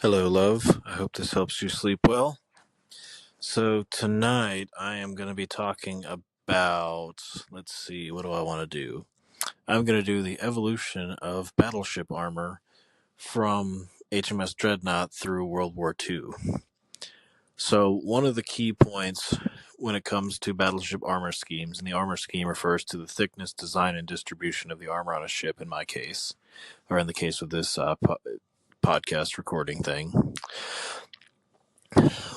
Hello, love. I hope this helps you sleep well. So, tonight I am going to be talking about, let's see, what do I want to do? I'm going to do the evolution of battleship armor from HMS Dreadnought through World War II. So, one of the key points when it comes to battleship armor schemes, and the armor scheme refers to the thickness, design, and distribution of the armor on a ship, in my case, or in the case of this podcast recording thing.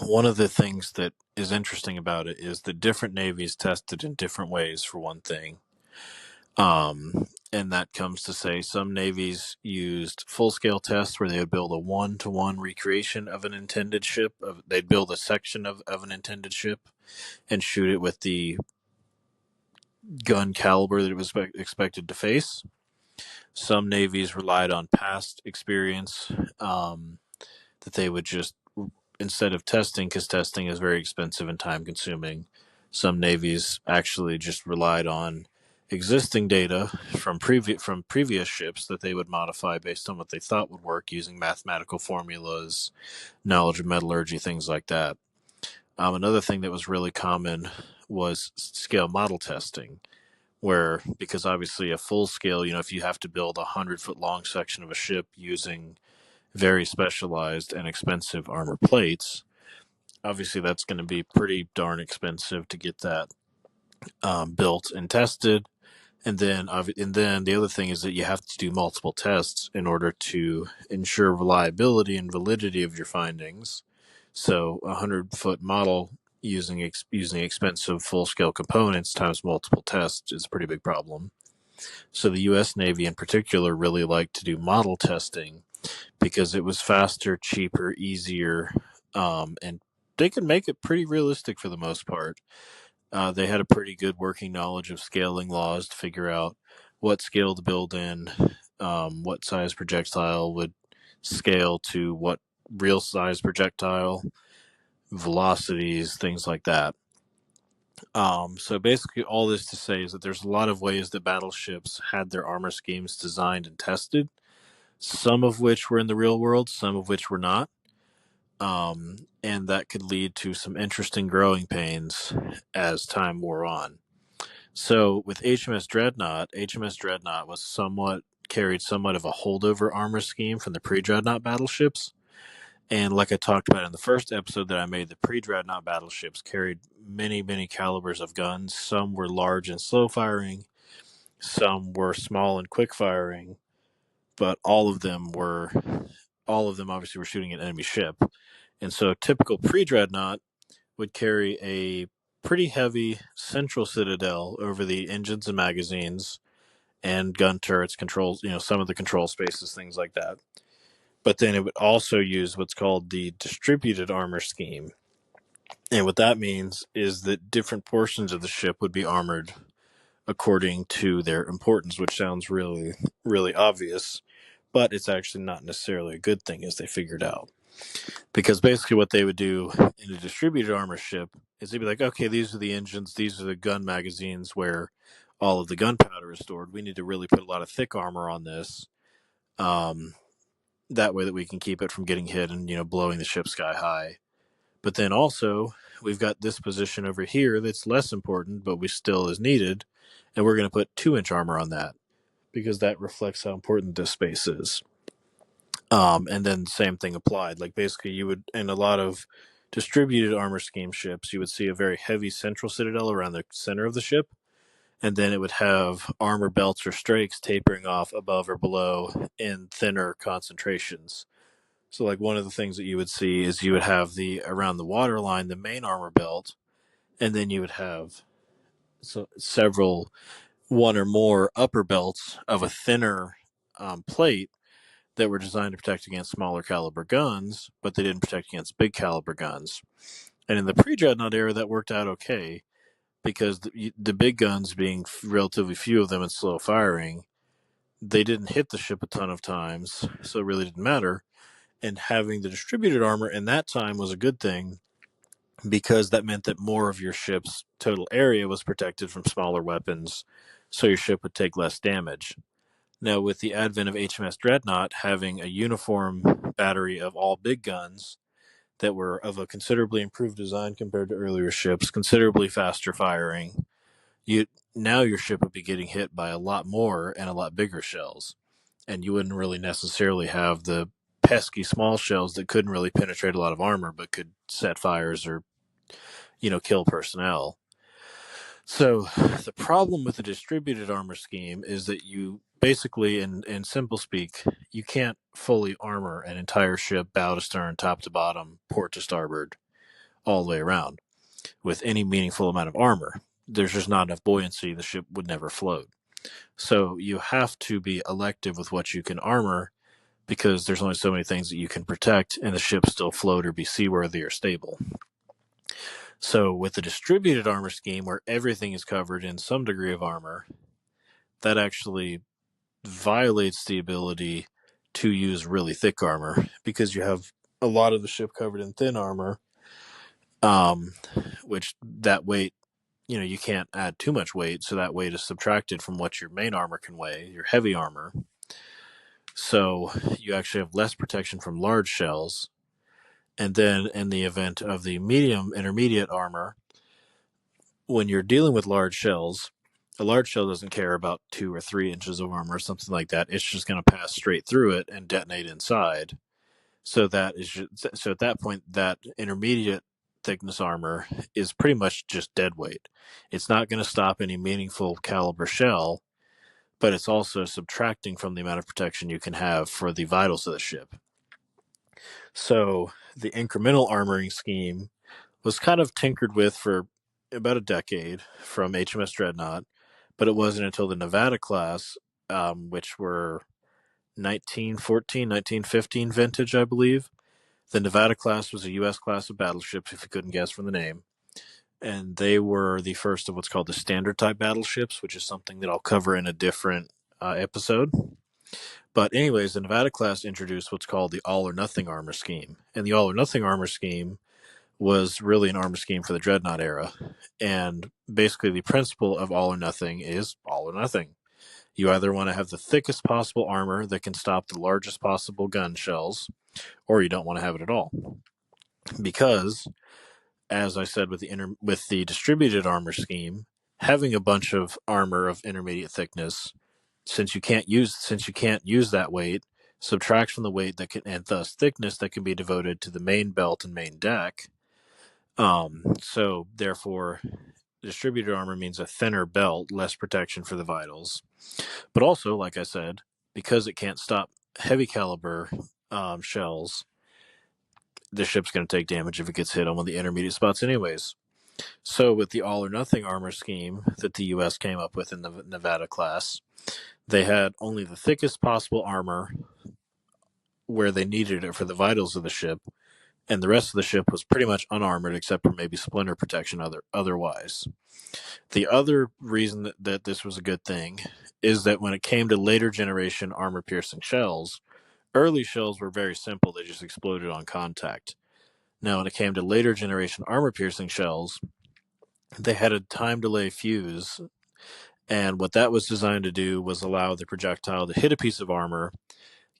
One of the things that is interesting about it is that different navies tested in different ways, for one thing. And that comes to say some navies used full scale tests where they would build a 1-to-1 recreation of an intended ship. They'd build a section of an intended ship and shoot it with the gun caliber that it was expected to face. Some navies relied on past experience, that they would just, instead of testing, because testing is very expensive and time consuming, some navies actually just relied on existing data from previous ships that they would modify based on what they thought would work using mathematical formulas, knowledge of metallurgy, things like that. Another thing that was really common was scale model testing, where, because obviously a full scale, if you have to build a 100-foot long section of a ship using very specialized and expensive armor plates, obviously that's going to be pretty darn expensive to get that built and tested. And then the other thing is that you have to do multiple tests in order to ensure reliability and validity of your findings. So a 100-foot model using expensive full scale components times multiple tests is a pretty big problem. So the U.S. Navy in particular really liked to do model testing because it was faster, cheaper, easier, and they could make it pretty realistic for the most part. They had a pretty good working knowledge of scaling laws to figure out what scale to build in, what size projectile would scale to what real size projectile, velocities, things like that. So basically, all this to say is that there's a lot of ways that battleships had their armor schemes designed and tested, some of which were in the real world, some of which were not. And that could lead to some interesting growing pains as time wore on. So with HMS Dreadnought was carried somewhat of a holdover armor scheme from the pre-Dreadnought battleships. And like I talked about in the first episode that I made, the pre-Dreadnought battleships carried many, many calibers of guns. Some were large and slow firing, some were small and quick firing, but all of them obviously were shooting an enemy ship. And so typical pre-Dreadnought would carry a pretty heavy central citadel over the engines and magazines and gun turrets, controls, some of the control spaces, things like that. But then it would also use what's called the distributed armor scheme. And what that means is that different portions of the ship would be armored according to their importance, which sounds really, really obvious, but it's actually not necessarily a good thing, as they figured out. Because basically what they would do in a distributed armor ship is they'd be like, okay, these are the engines, these are the gun magazines where all of the gunpowder is stored. We need to really put a lot of thick armor on this. That way that we can keep it from getting hit and, blowing the ship sky high. But then also, we've got this position over here that's less important, but we still is needed. And we're going to put 2-inch armor on that because that reflects how important this space is. And then the same thing applied. Like basically you would, in a lot of distributed armor scheme ships, you would see a very heavy central citadel around the center of the ship. And then it would have armor belts or strakes tapering off above or below in thinner concentrations. So like one of the things that you would see is you would have around the waterline, the main armor belt, and then you would have several, one or more upper belts of a thinner plate that were designed to protect against smaller caliber guns, but they didn't protect against big caliber guns. And in the pre-Dreadnought era, that worked out okay because the big guns, being relatively few of them and slow firing, they didn't hit the ship a ton of times, so it really didn't matter. And having the distributed armor in that time was a good thing because that meant that more of your ship's total area was protected from smaller weapons, so your ship would take less damage. Now, with the advent of HMS Dreadnought having a uniform battery of all big guns that were of a considerably improved design compared to earlier ships, considerably faster firing. You Now your ship would be getting hit by a lot more and a lot bigger shells, and you wouldn't really necessarily have the pesky small shells that couldn't really penetrate a lot of armor but could set fires or kill personnel. So the problem with the distributed armor scheme is that you basically, in simple speak, you can't fully armor an entire ship bow to stern, top to bottom, port to starboard, all the way around with any meaningful amount of armor. There's just not enough buoyancy. The ship would never float. So you have to be elective with what you can armor because there's only so many things that you can protect and the ship still float or be seaworthy or stable. So with the distributed armor scheme, where everything is covered in some degree of armor, that actually violates the ability to use really thick armor because you have a lot of the ship covered in thin armor, which that weight, you can't add too much weight, so that weight is subtracted from what your main armor can weigh, your heavy armor. So you actually have less protection from large shells. And then in the event of the medium intermediate armor, when you're dealing with large shells, a large shell doesn't care about 2 or 3 inches of armor or something like that. It's just going to pass straight through it and detonate inside. So so at that point, that intermediate thickness armor is pretty much just dead weight. It's not going to stop any meaningful caliber shell, but it's also subtracting from the amount of protection you can have for the vitals of the ship. So the incremental armoring scheme was kind of tinkered with for about a decade from HMS Dreadnought, but it wasn't until the Nevada class, which were 1914, 1915 vintage, I believe. The Nevada class was a U.S. class of battleships, if you couldn't guess from the name. And they were the first of what's called the standard type battleships, which is something that I'll cover in a different episode. But anyways, the Nevada class introduced what's called the all or nothing armor scheme. And the all or nothing armor scheme was really an armor scheme for the Dreadnought era. And basically the principle of all or nothing is all or nothing. You either want to have the thickest possible armor that can stop the largest possible gun shells, or you don't want to have it at all. Because, as I said with the distributed armor scheme, having a bunch of armor of intermediate thickness, since you can't use that weight, subtracts from the weight that can, and thus thickness that can be devoted to the main belt and main deck. So therefore, distributed armor means a thinner belt, less protection for the vitals. But also, like I said, because it can't stop heavy caliber shells, the ship's going to take damage if it gets hit on one of the intermediate spots anyways. So with the all or nothing armor scheme that the U.S. came up with in the Nevada class, they had only the thickest possible armor where they needed it for the vitals of the ship, and the rest of the ship was pretty much unarmored except for maybe splinter protection otherwise. The other reason that this was a good thing is that when it came to later generation armor-piercing shells, early shells were very simple. They just exploded on contact. Now, when it came to later generation armor-piercing shells, they had a time delay fuse, and what that was designed to do was allow the projectile to hit a piece of armor,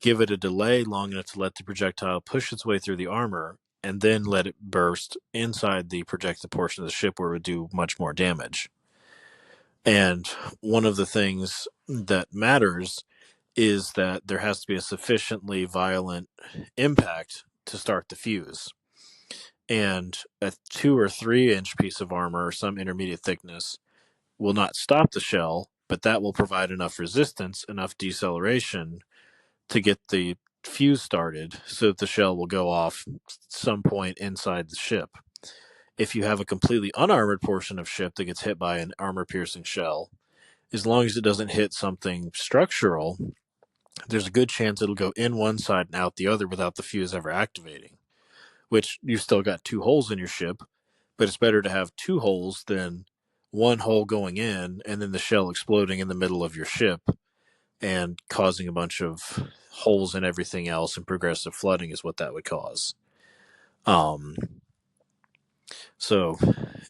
give it a delay long enough to let the projectile push its way through the armor, and then let it burst inside the projected portion of the ship where it would do much more damage. And one of the things that matters is that there has to be a sufficiently violent impact to start the fuse. And a 2 or 3 inch piece of armor or some intermediate thickness will not stop the shell, but that will provide enough resistance, enough deceleration to get the fuse started so that the shell will go off some point inside the ship. If you have a completely unarmored portion of ship that gets hit by an armor-piercing shell, as long as it doesn't hit something structural, there's a good chance it'll go in one side and out the other without the fuse ever activating, which you've still got 2 holes in your ship, but it's better to have 2 holes than one hole going in and then the shell exploding in the middle of your ship and causing a bunch of holes in everything else, and progressive flooding is what that would cause. So,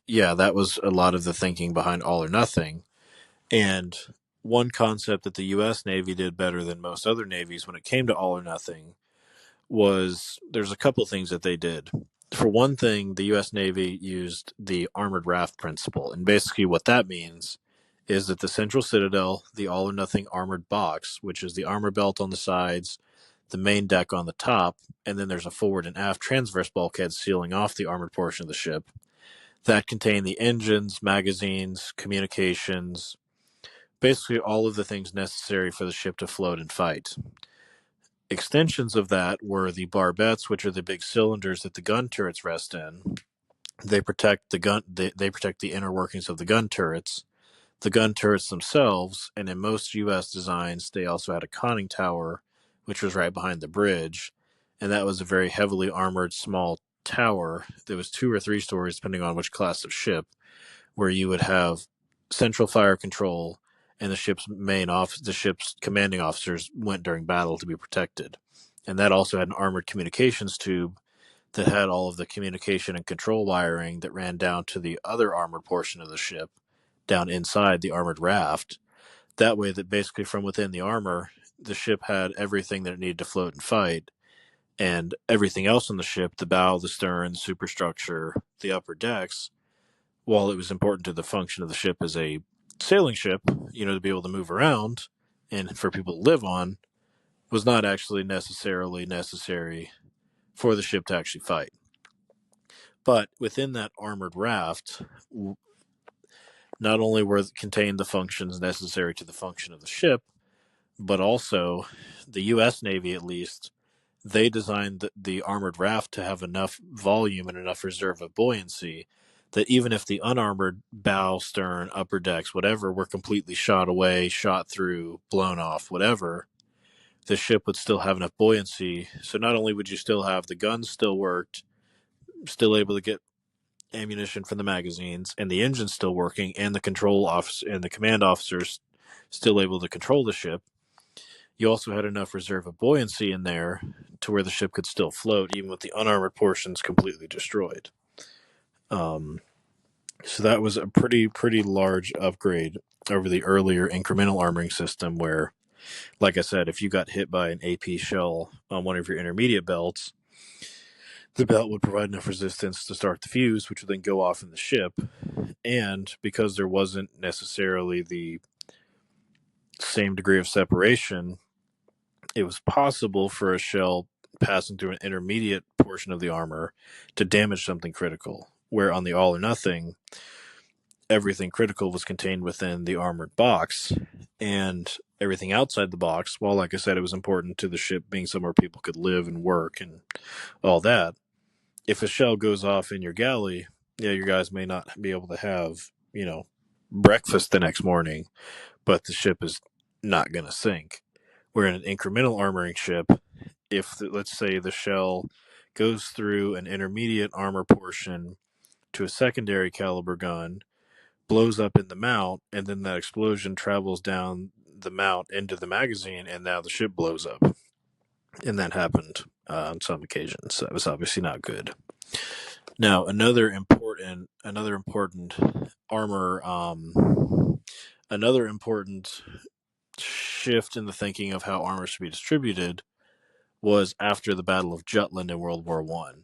yeah, that was a lot of the thinking behind all or nothing. And one concept that the U.S. Navy did better than most other navies when it came to all or nothing was there's a couple things that they did. For one thing, the U.S. Navy used the armored raft principle, and basically what that means is that the central citadel, the all or nothing armored box, which is the armor belt on the sides, the main deck on the top, and then there's a forward and aft transverse bulkhead sealing off the armored portion of the ship that contain the engines, magazines, communications, basically all of the things necessary for the ship to float and fight. Extensions of that were the barbettes, which are the big cylinders that the gun turrets rest in. They protect the gun. They protect the inner workings of the gun turrets. The gun turrets themselves, and in most U.S. designs, they also had a conning tower, which was right behind the bridge, and that was a very heavily armored small tower. There was 2 or 3 stories, depending on which class of ship, where you would have central fire control, and the ship's commanding officers went during battle to be protected. And that also had an armored communications tube that had all of the communication and control wiring that ran down to the other armored portion of the ship, down inside the armored raft. That way, that basically from within the armor, the ship had everything that it needed to float and fight, and everything else on the ship, the bow, the stern, the superstructure, the upper decks, while it was important to the function of the ship as a sailing ship, to be able to move around and for people to live on, was not actually necessarily necessary for the ship to actually fight. But within that armored raft, not only were contained the functions necessary to the function of the ship, but also the U.S. Navy, at least, they designed the armored raft to have enough volume and enough reserve of buoyancy that even if the unarmored bow, stern, upper decks, whatever, were completely shot away, shot through, blown off, whatever, the ship would still have enough buoyancy. So not only would you still have the guns still worked, still able to get ammunition from the magazines, and the engines still working, and the control office and the command officers still able to control the ship, you also had enough reserve of buoyancy in there to where the ship could still float, even with the unarmored portions completely destroyed. So that was a pretty large upgrade over the earlier incremental armoring system where, like I said, if you got hit by an AP shell on one of your intermediate belts, the belt would provide enough resistance to start the fuse, which would then go off in the ship. And because there wasn't necessarily the same degree of separation, it was possible for a shell passing through an intermediate portion of the armor to damage something critical, where on the all or nothing, everything critical was contained within the armored box, and everything outside the box, while like I said, it was important to the ship being somewhere people could live and work and all that. If a shell goes off in your galley, your guys may not be able to have, breakfast the next morning, but the ship is not going to sink. Where in an incremental armoring ship, if let's say the shell goes through an intermediate armor portion to a secondary caliber gun, blows up in the mount, and then that explosion travels down the mount into the magazine, and now the ship blows up. And that happened on some occasions. That was obviously not good. Now, another important armor, another important shift in the thinking of how armor should be distributed was after the Battle of Jutland in World War One.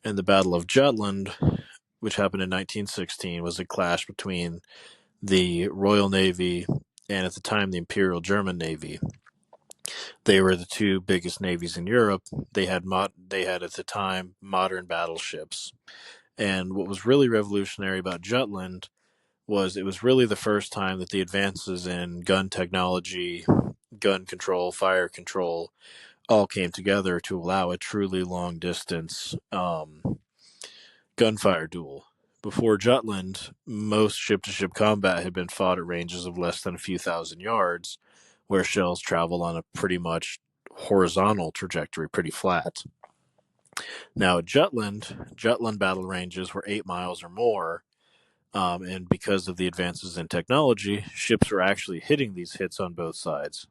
And the Battle of Jutland, which happened in 1916, was a clash between the Royal Navy and at the time the Imperial German Navy. They were the 2 biggest navies in Europe. They had at the time modern battleships. And what was really revolutionary about Jutland was it was really the first time that the advances in gun technology, gun control, fire control, all came together to allow a truly long distance gunfire duel. Before Jutland, most ship to ship combat had been fought at ranges of less than a few thousand yards, where shells travel on a pretty much horizontal trajectory, pretty flat. Now, at Jutland battle ranges were 8 miles or more, and because of the advances in technology, ships were actually hitting these hits on both sides.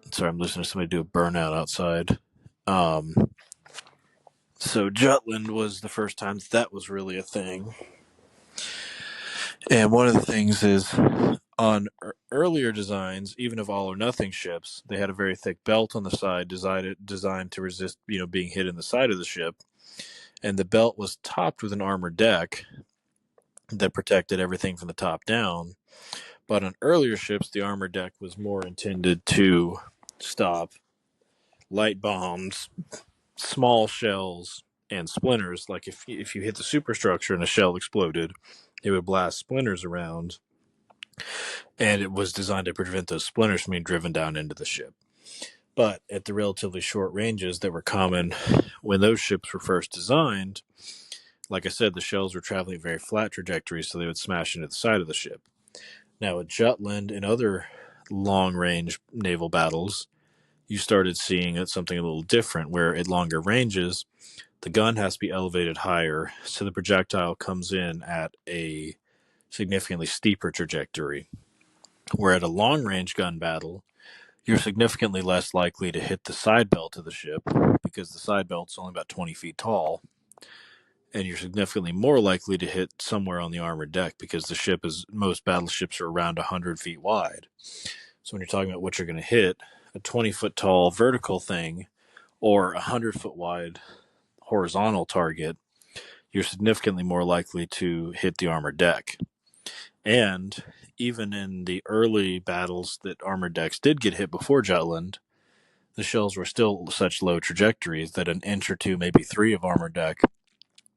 Sorry, I'm listening to somebody do a burnout outside. So Jutland was the first time that was really a thing. And one of the things is On earlier designs, even of all or nothing ships, they had a very thick belt on the side designed to resist, being hit in the side of the ship. And the belt was topped with an armored deck that protected everything from the top down. But on earlier ships, the armored deck was more intended to stop light bombs, small shells, and splinters. Like if you hit the superstructure and a shell exploded, it would blast splinters around, and it was designed to prevent those splinters from being driven down into the ship. But at the relatively short ranges that were common when those ships were first designed, like I said, the shells were traveling very flat trajectories, so they would smash into the side of the ship. Now, at Jutland and other long range naval battles, you started seeing something a little different, where at longer ranges, the gun has to be elevated higher, so the projectile comes in at a significantly steeper trajectory. Where at a long range gun battle, you're significantly less likely to hit the side belt of the ship because the side belt's only about 20 feet tall, and you're significantly more likely to hit somewhere on the armored deck because most battleships are around 100 feet wide. So when you're talking about what you're going to hit, a 20-foot tall vertical thing or a 100-foot wide horizontal target, you're significantly more likely to hit the armored deck. And even in the early battles that armored decks did get hit before Jutland, the shells were still such low trajectories that an inch or two, maybe three of armored deck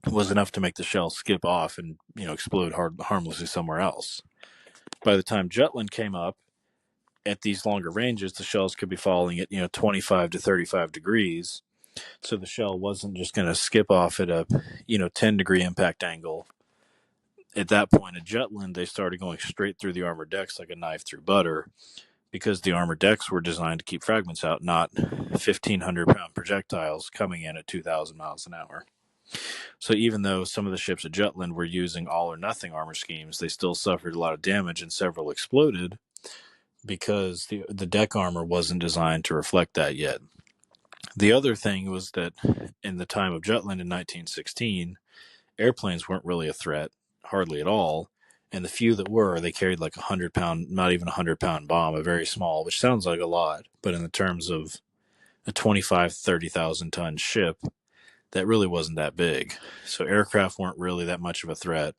was enough to make the shell skip off and explode harmlessly somewhere else. By the time Jutland came up, at these longer ranges, the shells could be falling at 25 to 35 degrees, so the shell wasn't just going to skip off at a 10-degree impact angle. At that point at Jutland, they started going straight through the armored decks like a knife through butter, because the armored decks were designed to keep fragments out, not 1,500-pound projectiles coming in at 2,000 miles an hour. So even though some of the ships at Jutland were using all or nothing armor schemes, they still suffered a lot of damage and several exploded because the deck armor wasn't designed to reflect that yet. The other thing was that in the time of Jutland in 1916, airplanes weren't really a threat, hardly at all. And the few that were, they carried like 100-pound, not even 100-pound bomb, a very small, which sounds like a lot, but in the terms of a 25, 30,000 ton ship, that really wasn't that big. So aircraft weren't really that much of a threat.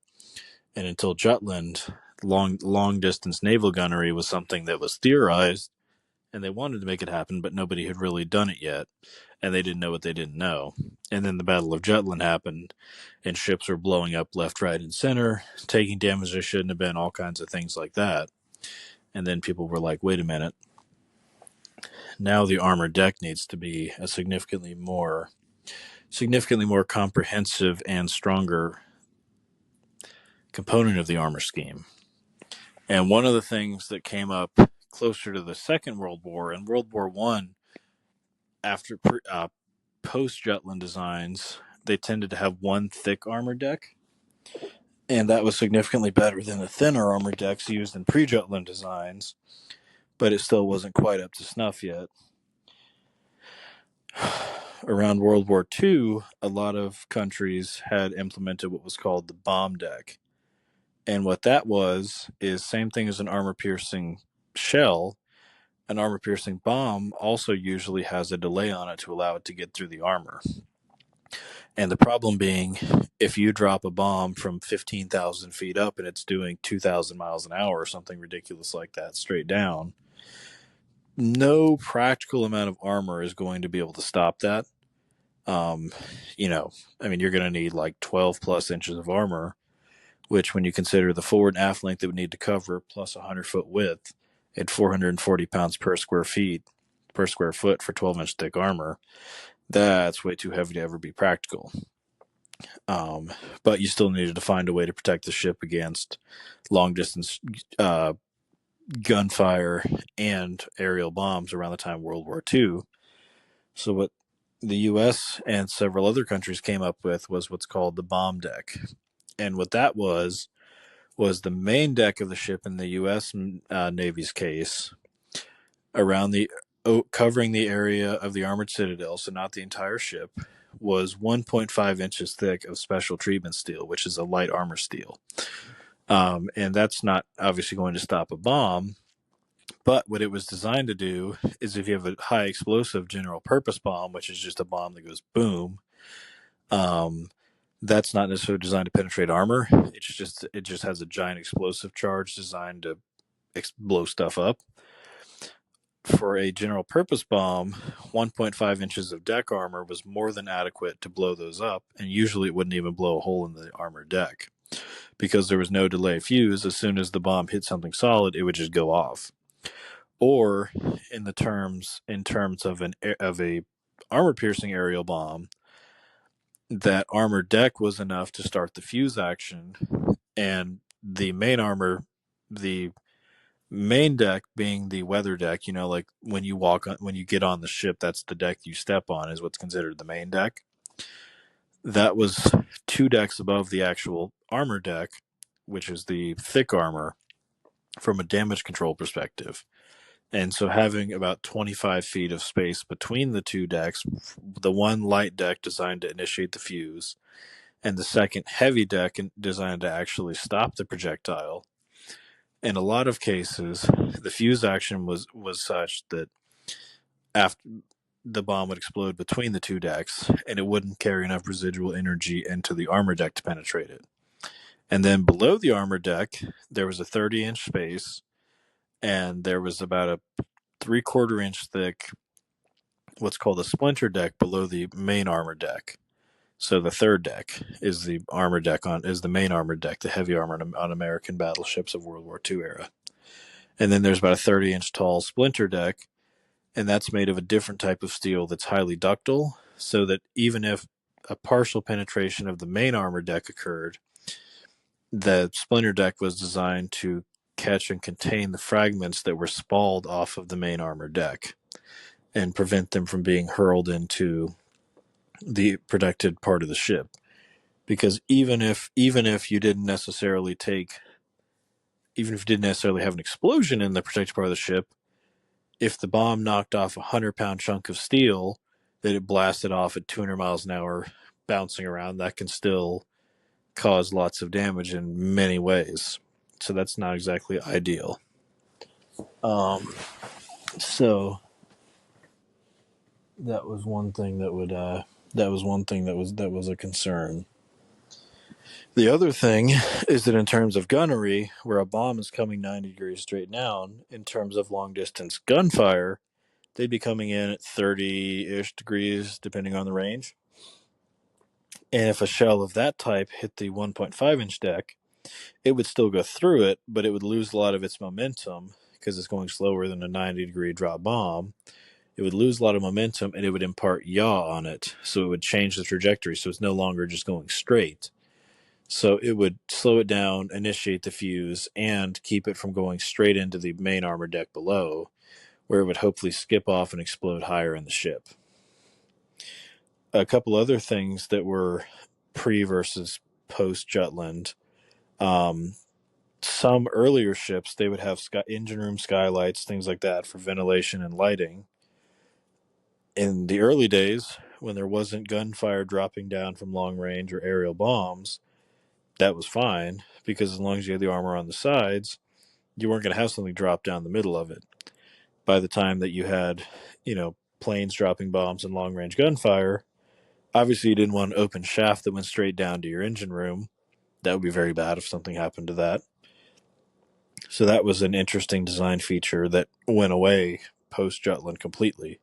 And until Jutland, long distance naval gunnery was something that was theorized, and they wanted to make it happen, but nobody had really done it yet, and they didn't know what they didn't know. And then the Battle of Jutland happened, and ships were blowing up left, right, and center, taking damage they shouldn't have been, all kinds of things like that. And then people were like, wait a minute, now the armored deck needs to be a significantly more comprehensive and stronger component of the armor scheme. And one of the things that came up closer to the Second World War and World War One, after post Jutland designs, they tended to have one thick armor deck, and that was significantly better than the thinner armor decks used in pre-Jutland designs, but it still wasn't quite up to snuff yet. Around World War II, a lot of countries had implemented what was called the bomb deck. And what that is same thing as an armor-piercing shell. An armor-piercing bomb also usually has a delay on it to allow it to get through the armor. And the problem being, if you drop a bomb from 15,000 feet up and it's doing 2,000 miles an hour or something ridiculous like that straight down, no practical amount of armor is going to be able to stop that. You're going to need like 12 plus inches of armor, which when you consider the forward and aft length it would need to cover plus 100-foot width at 440 pounds per square foot for 12-inch thick armor, that's way too heavy to ever be practical. But you still needed to find a way to protect the ship against long-distance gunfire and aerial bombs around the time of World War II. So what the U.S. and several other countries came up with was what's called the bomb deck. And what that was the main deck of the ship in the U.S. Navy's case, covering the area of the armored citadel, so not the entire ship, was 1.5 inches thick of special treatment steel, which is a light armor steel. And that's not obviously going to stop a bomb. But what it was designed to do is if you have a high explosive general purpose bomb, which is just a bomb that goes boom, um, that's not necessarily designed to penetrate armor. It just has a giant explosive charge designed to blow stuff up. For a general purpose bomb, 1.5 inches of deck armor was more than adequate to blow those up, and usually it wouldn't even blow a hole in the armored deck because there was no delay fuse. As soon as the bomb hit something solid, it would just go off. Or in terms of a armor piercing aerial bomb, that armored deck was enough to start the fuse action, and the main deck being the weather deck, like when you get on the ship, that's the deck you step on, is what's considered the main deck. That was two decks above the actual armor deck, which is the thick armor from a damage control perspective. And so having about 25 feet of space between the two decks, the one light deck designed to initiate the fuse, and the second heavy deck designed to actually stop the projectile. In a lot of cases, the fuse action was such that after the bomb would explode between the two decks, and it wouldn't carry enough residual energy into the armor deck to penetrate it. And then below the armor deck, there was a 30-inch space, and there was about a 3/4 inch thick, what's called a splinter deck below the main armor deck. So the third deck is the main armor deck, the heavy armor on American battleships of World War II era. And then there's about a 30-inch tall splinter deck, and that's made of a different type of steel that's highly ductile, so that even if a partial penetration of the main armor deck occurred, the splinter deck was designed to catch and contain the fragments that were spalled off of the main armor deck and prevent them from being hurled into the protected part of the ship. Because even if you didn't necessarily have an explosion in the protected part of the ship, if the bomb knocked off a 100-pound chunk of steel that it blasted off at 200 miles an hour, bouncing around, that can still cause lots of damage in many ways. So that's not exactly ideal. So that was one thing that was a concern. The other thing is that in terms of gunnery, where a bomb is coming 90 degrees straight down, in terms of long distance gunfire, they'd be coming in at 30-ish degrees, depending on the range. And if a shell of that type hit the 1.5-inch deck, it would still go through it, but it would lose a lot of its momentum because it's going slower than a 90-degree drop bomb. It would lose a lot of momentum, and it would impart yaw on it, so it would change the trajectory, so it's no longer just going straight. So it would slow it down, initiate the fuse, and keep it from going straight into the main armor deck below, where it would hopefully skip off and explode higher in the ship. A couple other things that were pre versus post Jutland. Some earlier ships, they would have engine room skylights, things like that, for ventilation and lighting. In the early days, when there wasn't gunfire dropping down from long range or aerial bombs, that was fine, because as long as you had the armor on the sides, you weren't going to have something drop down the middle of it. By the time that you had, planes dropping bombs and long range gunfire, obviously you didn't want an open shaft that went straight down to your engine room. That would be very bad if something happened to that. So that was an interesting design feature that went away post Jutland completely.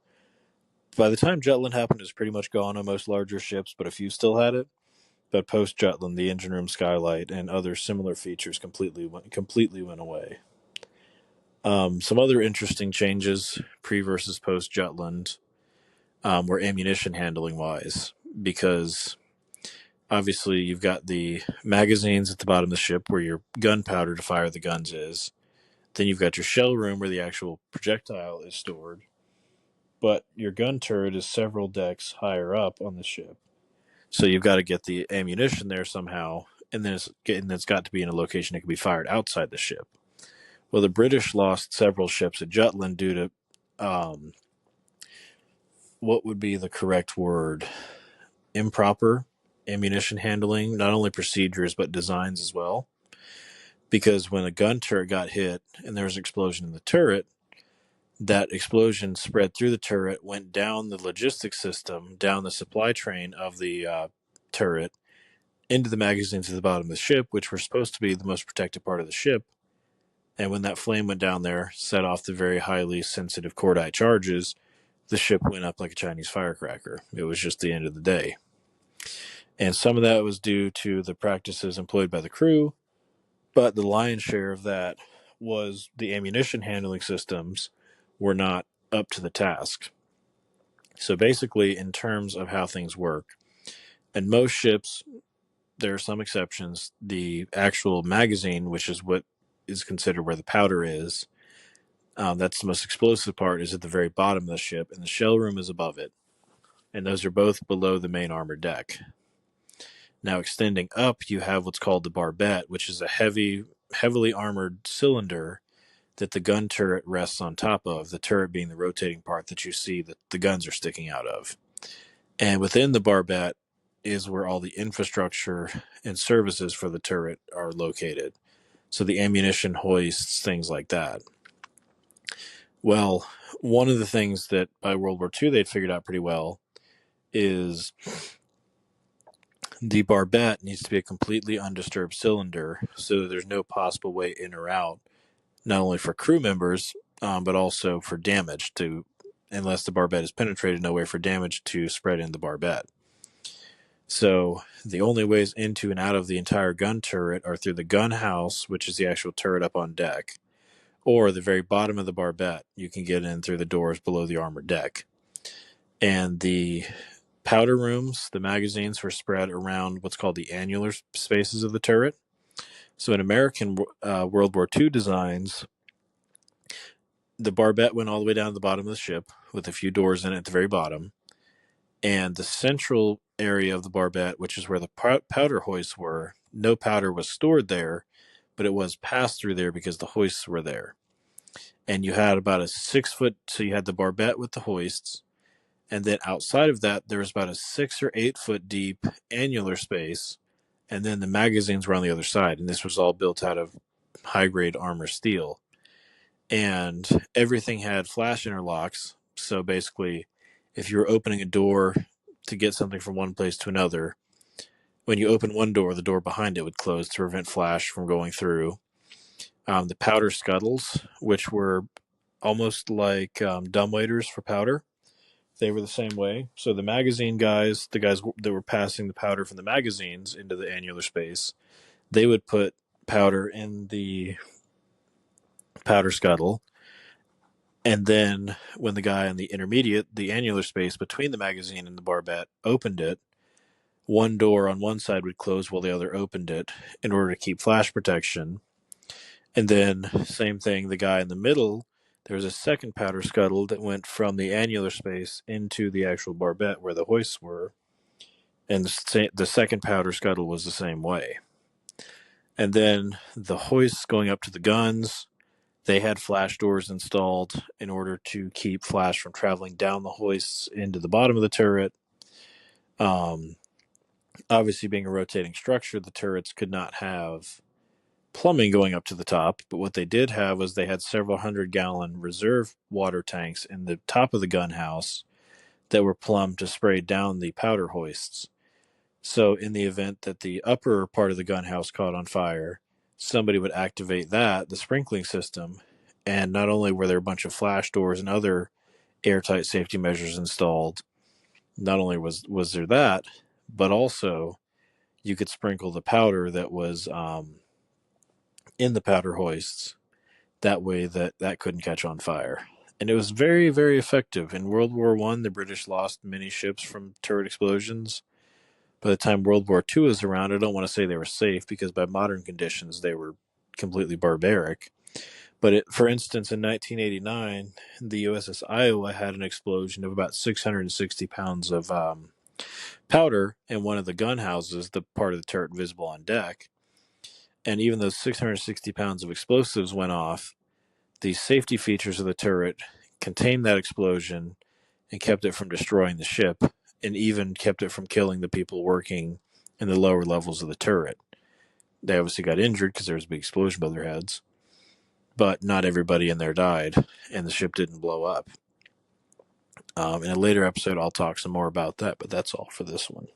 By the time Jutland happened, it was pretty much gone on most larger ships, but a few still had it. But post Jutland, the engine room skylight and other similar features completely went away. Some other interesting changes pre versus post Jutland were ammunition handling wise, because obviously you've got the magazines at the bottom of the ship where your gunpowder to fire the guns is. Then you've got your shell room where the actual projectile is stored. But your gun turret is several decks higher up on the ship. So you've got to get the ammunition there somehow, and then it's got to be in a location that can be fired outside the ship. Well, the British lost several ships at Jutland due to what would be the correct word? Improper ammunition handling, not only procedures but designs as well. because when a gun turret got hit and there was an explosion in the turret, that explosion spread through the turret, went down the logistics system, down the supply train of the turret, into the magazines at the bottom of the ship, which were supposed to be the most protected part of the ship. And when that flame went down there, set off the very highly sensitive cordite charges, the ship went up like a Chinese firecracker. It was just the end of the day. And some of that was due to the practices employed by the crew, but the lion's share of that was the ammunition handling systems were not up to the task. So basically, in terms of how things work, in most ships, there are some exceptions. The actual magazine, which is what is considered where the powder is, that's the most explosive part, is at the very bottom of the ship, and the shell room is above it. And those are both below the main armor deck. Now, extending up, you have what's called the barbette, which is a heavily armored cylinder that the gun turret rests on top of, the turret being the rotating part that you see that the guns are sticking out of. And within the barbette is where all the infrastructure and services for the turret are located. So the ammunition hoists, things like that. Well, one of the things that by World War II they'd figured out pretty well is the barbette needs to be a completely undisturbed cylinder so that there's no possible way in or out, not only for crew members, but also for damage to, unless the barbette is penetrated, no way for damage to spread in the barbette. So the only ways into and out of the entire gun turret are through the gun house, which is the actual turret up on deck, or the very bottom of the barbette. You can get in through the doors below the armored deck. And the powder rooms, the magazines, were spread around what's called the annular spaces of the turret. So in American World War II designs, the barbette went all the way down to the bottom of the ship with a few doors in it at the very bottom. And the central area of the barbette, which is where the powder hoists were, no powder was stored there, but it was passed through there because the hoists were there. And you had about a 6 foot, so you had the barbette with the hoists, and then outside of that, there was about a 6 or 8 foot deep annular space, and then the magazines were on the other side, and this was all built out of high grade armor steel. And everything had flash interlocks, so basically, if you were opening a door to get something from one place to another, when you open one door, the door behind it would close to prevent flash from going through. The powder scuttles, which were almost like dumbwaiters for powder, they were the same way. So the magazine guys, the guys that were passing the powder from the magazines into the annular space, they would put powder in the powder scuttle. And then when the guy in the intermediate, the annular space between the magazine and the barbette, opened it, one door on one side would close while the other opened it in order to keep flash protection. And then, same thing, the guy in the middle, there was a second powder scuttle that went from the annular space into the actual barbette where the hoists were. And the second powder scuttle was the same way. And then the hoists going up to the guns, they had flash doors installed in order to keep flash from traveling down the hoists into the bottom of the turret. Obviously, being a rotating structure, the turrets could not have plumbing going up to the top, but what they did have was they had several 100-gallon reserve water tanks in the top of the gun house that were plumbed to spray down the powder hoists. So in the event that the upper part of the gun house caught on fire, somebody would activate that, the sprinkling system, and not only were there a bunch of flash doors and other airtight safety measures installed, not only was there that, but also you could sprinkle the powder that was in the powder hoists. That way that couldn't catch on fire. And it was very, very effective. In World War I, the British lost many ships from turret explosions. By the time World War II was around, I don't want to say they were safe because by modern conditions they were completely barbaric. But for instance, in 1989, the USS Iowa had an explosion of about 660 pounds of powder in one of the gun houses, the part of the turret visible on deck. And even though 660 pounds of explosives went off, the safety features of the turret contained that explosion and kept it from destroying the ship, and even kept it from killing the people working in the lower levels of the turret. They obviously got injured because there was a big explosion above their heads, but not everybody in there died, and the ship didn't blow up. In a later episode, I'll talk some more about that, but that's all for this one.